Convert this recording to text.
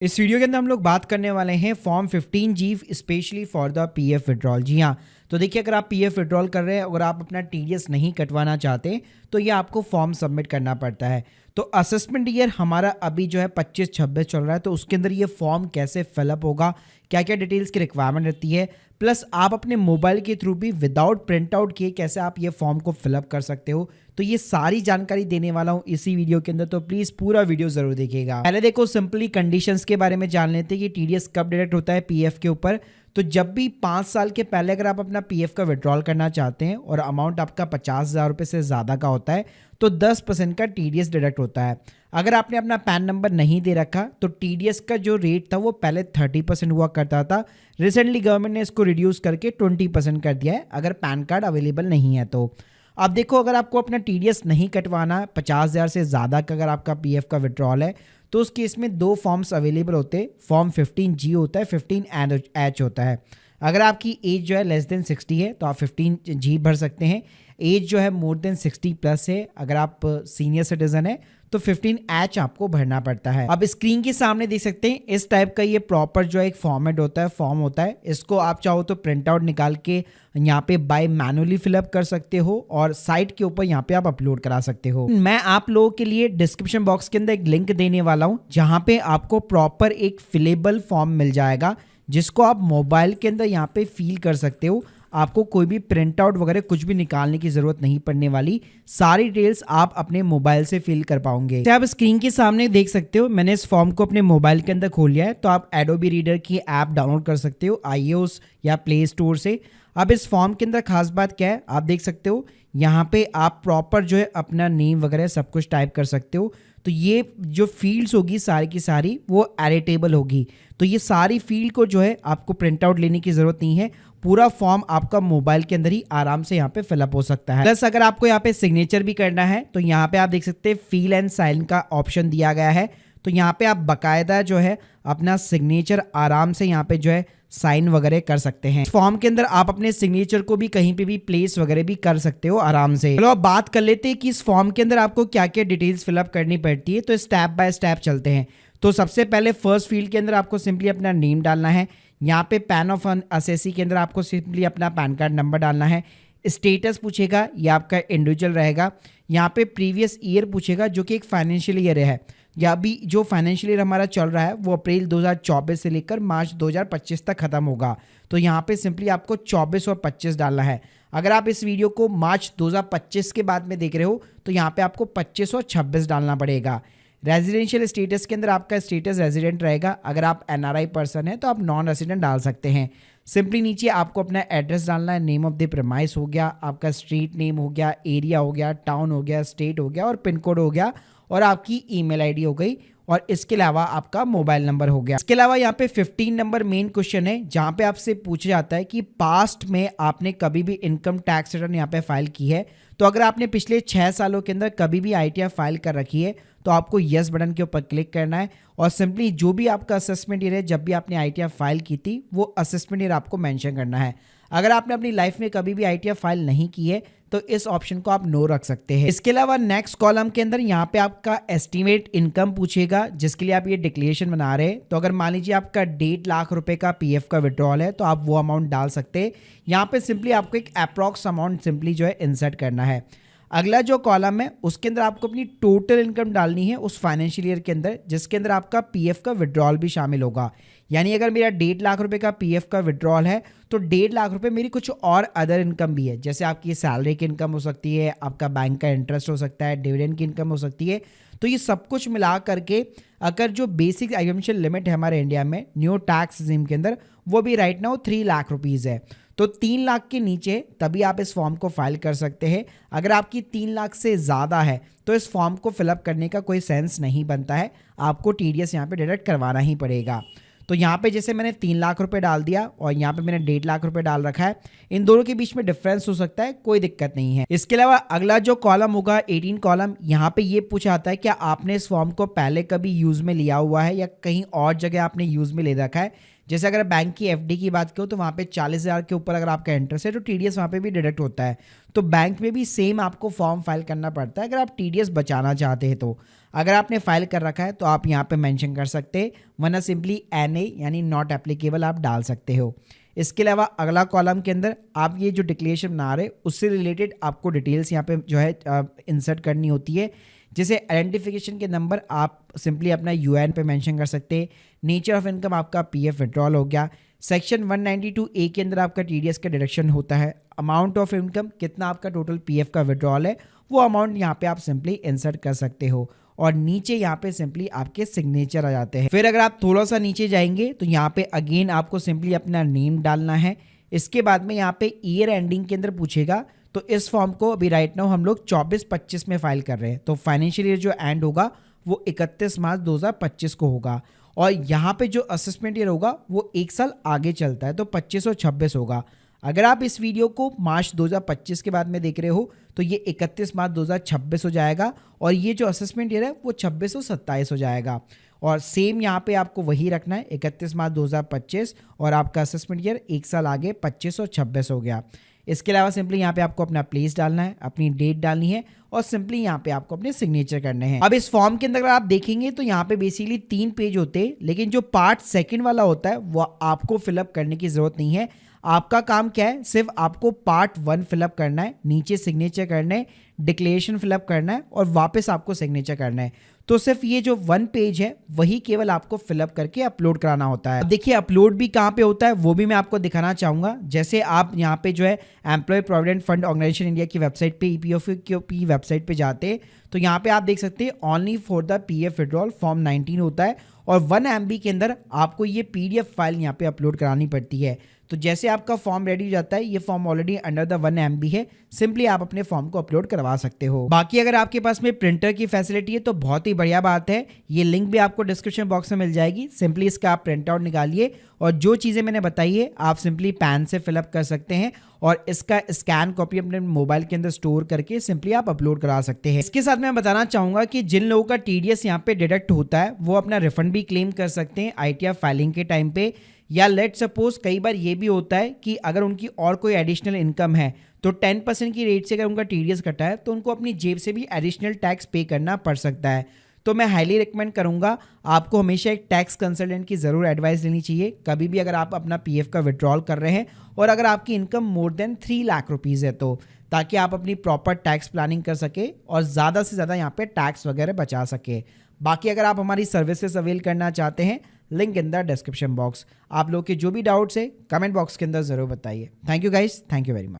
इस वीडियो के अंदर हम लोग बात करने वाले हैं form 15G specially for the PF withdrawal. जी हाँ, तो देखिए अगर आप पीएफ विड्रॉल कर रहे हैं, अगर आप अपना टीडीएस नहीं कटवाना चाहते तो ये आपको फॉर्म सबमिट करना पड़ता है। तो असेसमेंट ईयर हमारा अभी जो है 25-26 चल रहा है, तो उसके अंदर ये फॉर्म कैसे फिलअप होगा, क्या क्या डिटेल्स की रिक्वायरमेंट रहती है, प्लस आप अपने मोबाइल के थ्रू भी विदाउट प्रिंट आउट किए कैसे आप ये फॉर्म को फिलअप कर सकते हो, तो ये सारी जानकारी देने वाला हूँ इसी वीडियो के अंदर। तो प्लीज पूरा वीडियो जरूर देखिएगा। पहले देखो सिंपली कंडीशंस के बारे में जान लेते हैं कि टीडीएस कब डिडक्ट होता है पीएफ के ऊपर। तो जब भी 5 साल के पहले अगर आप अपना पीएफ का विड्रॉल करना चाहते हैं और अमाउंट आपका 50,000 रुपये से ज़्यादा का होता है तो 10% का टीडीएस डिडक्ट होता है। अगर आपने अपना पैन नंबर नहीं दे रखा तो टीडीएस का जो रेट था वो पहले 30% हुआ करता था। रिसेंटली गवर्नमेंट ने इसको रिड्यूस करके 20% कर दिया है अगर पैन कार्ड अवेलेबल नहीं है तो। अब देखो अगर आपको अपना टीडीएस नहीं कटवाना, 50,000 से ज़्यादा का अगर आपका पीएफ का विड्रॉल है तो उस केस में दो फॉर्म्स अवेलेबल होते हैं। फॉर्म 15G होता है, 15H होता है। अगर आपकी एज जो है लेस देन 60 है तो आप 15G भर सकते हैं। एज जो है मोर देन 60 प्लस है, अगर आप सीनियर सिटीजन है तो 15H आपको भरना पड़ता है। अब स्क्रीन के सामने देख सकते हैं इस टाइप का ये प्रॉपर जो एक फॉर्मेट होता है, फॉर्म होता है। इसको आप चाहो तो प्रिंट आउट निकाल के यहाँ पे बाय मैनुअली फिलअप कर सकते हो और साइट के ऊपर यहाँ पे आप अपलोड करा सकते हो। मैं आप लोगों के लिए डिस्क्रिप्शन बॉक्स के अंदर एक लिंक देने वाला हूँ जहाँ पे आपको प्रॉपर एक फिलेबल फॉर्म मिल जाएगा जिसको आप मोबाइल के अंदर यहाँ पे फिल कर सकते हो। आपको कोई भी प्रिंट आउट वगैरह कुछ भी निकालने की जरूरत नहीं पड़ने वाली, सारी डिटेल्स आप अपने मोबाइल से फिल कर पाओगे। तो आप स्क्रीन के सामने देख सकते हो मैंने इस फॉर्म को अपने मोबाइल के अंदर खोल लिया है। तो आप एडोबी रीडर की ऐप डाउनलोड कर सकते हो iOS या प्ले स्टोर से। अब इस फॉर्म के अंदर खास बात क्या है, आप देख सकते हो यहाँ पे आप प्रॉपर जो है अपना नेम वगैरह सब कुछ टाइप कर सकते हो। तो ये जो फील्ड्स होगी सारी की सारी वो एडिटेबल होगी। तो ये सारी फील्ड को जो है आपको प्रिंट आउट लेने की जरूरत नहीं है, पूरा फॉर्म आपका मोबाइल के अंदर ही आराम से यहाँ पे फिलअप हो सकता है। प्लस अगर आपको यहाँ पे सिग्नेचर भी करना है तो यहाँ पे आप देख सकते हैं फील एंड साइन का ऑप्शन दिया गया है। तो यहाँ पे आप बकायदा जो है अपना सिग्नेचर आराम से यहाँ पे जो है साइन वगैरह कर सकते हैं। इस फॉर्म के अंदर आप अपने सिग्नेचर को भी कहीं पे भी प्लेस वगैरह भी कर सकते हो आराम से। चलो अब बात कर लेते हैं कि इस फॉर्म के अंदर आपको क्या क्या डिटेल्स फिलअप करनी पड़ती है। तो स्टेप बाय स्टेप चलते हैं। तो सबसे पहले फर्स्ट फील्ड के अंदर आपको सिंपली अपना नेम डालना है। यहाँ पे पैन ऑफ असेसी के अंदर आपको सिंपली अपना पैन कार्ड नंबर डालना है। स्टेटस पूछेगा, ये आपका इंडिविजुअल रहेगा। यहाँ पे प्रीवियस ईयर पूछेगा जो कि एक फाइनेंशियल ईयर है, या अभी जो फाइनेंशियल ईयर हमारा चल रहा है वो अप्रैल 2024 से लेकर मार्च 2025 तक खत्म होगा। तो यहाँ पे सिंपली आपको 24 और 25 डालना है। अगर आप इस वीडियो को मार्च 2025 के बाद में देख रहे हो तो यहाँ पे आपको 25 और 26 डालना पड़ेगा। रेजिडेंशियल स्टेटस के अंदर आपका स्टेटस रेजिडेंट रहेगा। अगर आप एनआरआई पर्सन है तो आप नॉन रेजिडेंट डाल सकते हैं। सिंपली नीचे आपको अपना एड्रेस डालना है। नेम ऑफ द प्रेमाइस हो गया, आपका स्ट्रीट नेम हो गया, एरिया हो गया, टाउन हो गया, स्टेट हो गया और पिन कोड हो गया और आपकी ईमेल आईडी हो गई और इसके अलावा आपका मोबाइल नंबर हो गया। इसके अलावा यहाँ पे 15 नंबर मेन क्वेश्चन है जहाँ पे आपसे पूछा जाता है कि पास्ट में आपने कभी भी इनकम टैक्स रिटर्न यहाँ पे फाइल की है। तो अगर आपने पिछले 6 सालों के अंदर कभी भी आईटीआर फाइल कर रखी है तो आपको यस बटन के ऊपर क्लिक करना है और सिंपली जो भी आपका असेसमेंट ईयर है जब भी आपने आईटीआर फाइल की थी वो असेसमेंट ईयर आपको मेंशन करना है। अगर आपने अपनी लाइफ में कभी भी आईटीआर फाइल नहीं की है तो इस ऑप्शन को आप नो रख सकते हैं। इसके अलावा नेक्स्ट कॉलम के अंदर यहाँ पे आपका एस्टिमेट इनकम पूछेगा जिसके लिए आप ये डिक्लेरेशन बना रहे हैं। तो अगर मान लीजिए आपका 1.5 लाख रुपए का पीएफ का विड्रॉल है तो आप वो अमाउंट डाल सकते हैं। यहाँ पे सिंपली आपको एक अप्रॉक्स अमाउंट सिंपली जो है इंसर्ट करना है। अगला जो कॉलम है उसके अंदर आपको अपनी टोटल इनकम डालनी है उस फाइनेंशियल ईयर के अंदर जिसके अंदर आपका पीएफ का विड्रॉल भी शामिल होगा। यानी अगर मेरा 1.5 लाख रुपए का पीएफ का विड्रॉल है तो 1.5 लाख रुपए मेरी कुछ और अदर इनकम भी है, जैसे आपकी सैलरी की इनकम हो सकती है, आपका बैंक का इंटरेस्ट हो सकता है, डिविडेंड की इनकम हो सकती है। तो ये सब कुछ मिला करके अगर जो बेसिक एग्जामिनेशन लिमिट है हमारे इंडिया में न्यू टैक्स रिजीम के अंदर वो भी राइट नाउ 3 लाख रुपीज़ है। तो 3 लाख के नीचे तभी आप इस फॉर्म को फाइल कर सकते हैं। अगर आपकी 3 लाख से ज़्यादा है तो इस फॉर्म को फिलअप करने का कोई सेंस नहीं बनता है, आपको टीडीएस यहाँ पे डिडक्ट करवाना ही पड़ेगा। तो यहाँ पे जैसे मैंने 3 लाख रुपए डाल दिया और यहाँ पे मैंने 1.5 लाख रुपए डाल रखा है, इन दोनों के बीच में डिफरेंस हो सकता है, कोई दिक्कत नहीं है। इसके अलावा अगला जो कॉलम होगा 18 कॉलम, यहाँ पे ये पूछा जाता है क्या आपने इस फॉर्म को पहले कभी यूज में लिया हुआ है या कहीं और जगह आपने यूज में ले रखा है। जैसे अगर बैंक की एफडी की बात करूँ तो वहाँ पे 40,000 के ऊपर अगर आपका इंटरेस्ट है तो टीडीएस वहाँ पे भी डिडक्ट होता है। तो बैंक में भी सेम आपको फॉर्म फाइल करना पड़ता है अगर आप टीडीएस बचाना चाहते हैं। तो अगर आपने फाइल कर रखा है तो आप यहाँ पे मेंशन कर सकते हैं, वरना सिंपली NA यानी नॉट एप्लीकेबल आप डाल सकते हो। इसके अलावा अगला कॉलम के अंदर आप ये जो डिक्लेरेशन बना रहे उससे रिलेटेड आपको डिटेल्स यहाँ पे जो है इंसर्ट करनी होती है। जैसे आइडेंटिफिकेशन के नंबर आप सिंपली अपना यूएन पे मेंशन कर सकते हैं। नेचर ऑफ इनकम आपका पीएफ विड्रॉल हो गया। सेक्शन 192A के अंदर आपका टीडीएस का डिडक्शन होता है। अमाउंट ऑफ इनकम कितना आपका टोटल पीएफ का विड्रॉल है वो अमाउंट यहाँ पे आप सिंपली इंसर्ट कर सकते हो और नीचे यहाँ पे सिंपली आपके सिग्नेचर आ जाते हैं। फिर अगर आप थोड़ा सा नीचे जाएंगे तो यहाँ पे अगेन आपको सिंपली अपना नेम डालना है। इसके बाद में यहाँ पे ईयर एंडिंग के अंदर पूछेगा, तो इस फॉर्म को अभी राइट नाउ हम लोग 24-25 में फाइल कर रहे हैं, तो फाइनेंशियल ईयर जो एंड होगा वो 31 मार्च 2025 को होगा और यहाँ पे जो असेसमेंट ईयर होगा वो एक साल आगे चलता है, तो 25 और 26 होगा। अगर आप इस वीडियो को मार्च 2025 के बाद में देख रहे हो तो ये 31 मार्च 2026 हो जाएगा और ये जो असेसमेंट ईयर है वो 26 और 27 हो जाएगा। और सेम यहाँ पे आपको वही रखना है 31 मार्च 2025 और आपका असेसमेंट ईयर एक साल आगे 25 और 26 हो गया। इसके अलावा सिंपली यहाँ पे आपको अपना प्लेस डालना है, अपनी डेट डालनी है और सिंपली यहाँ पे आपको अपने सिग्नेचर करने हैं। अब इस फॉर्म के अंदर अगर आप देखेंगे तो यहाँ पे बेसिकली 3 पेज होते हैं, लेकिन जो पार्ट सेकंड वाला होता है वो आपको फिलअप करने की जरूरत नहीं है। आपका काम क्या है, सिर्फ आपको पार्ट 1 फिलअप करना है, नीचे सिग्नेचर करना है, डिक्लेरेशन फिलअप करना है और वापस आपको सिग्नेचर करना है। तो सिर्फ ये जो 1 पेज है वही केवल आपको फिलअप करके अपलोड कराना होता है। अब देखिए अपलोड भी कहाँ पे होता है वो भी मैं आपको दिखाना चाहूँगा। जैसे आप यहाँ पे जो है employ provident fund organisation India की वेबसाइट पे EPFO की वेबसाइट पे जाते तो यहाँ पे आप देख सकते हैं only for the PF withdrawal form 19 होता है और 1 MB के अंदर आपको ये PDF फाइल यहाँ पे अपलोड करानी पड़ती है। तो जैसे आपका फॉर्म रेडी हो जाता है, ये form already under the 1 MB है, सिंपली आप अपने फॉर्म को अपलोड करवा सकते हो। बाकी अगर आपके पास में प्रिंटर की फैसिलिटी है तो बहुत ही बढ़िया बात है, ये लिंक भी आपको डिस्क्रिप्शन बॉक्स में मिल जाएगी। सिंपली इसका आप प्रिंट आउट निकालिए और जो चीज़ें मैंने बताई है आप सिंपली पैन से फिलअप कर सकते हैं और इसका स्कैन कॉपी अपने मोबाइल के अंदर स्टोर करके सिंपली आप अपलोड करा सकते हैं। इसके साथ मैं बताना चाहूँगा कि जिन लोगों का TDS यहाँ पे डिडक्ट होता है वो अपना रिफंड भी क्लेम कर सकते हैं ITR फाइलिंग के टाइम पे, या लेट सपोज कई बार ये भी होता है कि अगर उनकी और कोई एडिशनल इनकम है तो 10% की रेट से अगर उनका TDS कटा है तो उनको अपनी जेब से भी एडिशनल टैक्स पे करना पड़ सकता है। तो मैं हाईली रिकमेंड करूंगा आपको हमेशा एक टैक्स कंसल्टेंट की ज़रूर एडवाइस लेनी चाहिए कभी भी अगर आप अपना PF का विड्रॉल कर रहे हैं और अगर आपकी income more than 3 lakh rupees है, तो ताकि आप अपनी प्रॉपर टैक्स प्लानिंग कर सके और ज़्यादा से ज़्यादा यहाँ पे टैक्स वगैरह बचा सके। बाकी अगर आप हमारी सर्विसेज अवेल करना चाहते हैं, link in the description box. आप लोग के जो भी डाउट्स है कमेंट बॉक्स के अंदर ज़रूर बताइए। Thank you guys, thank you very much.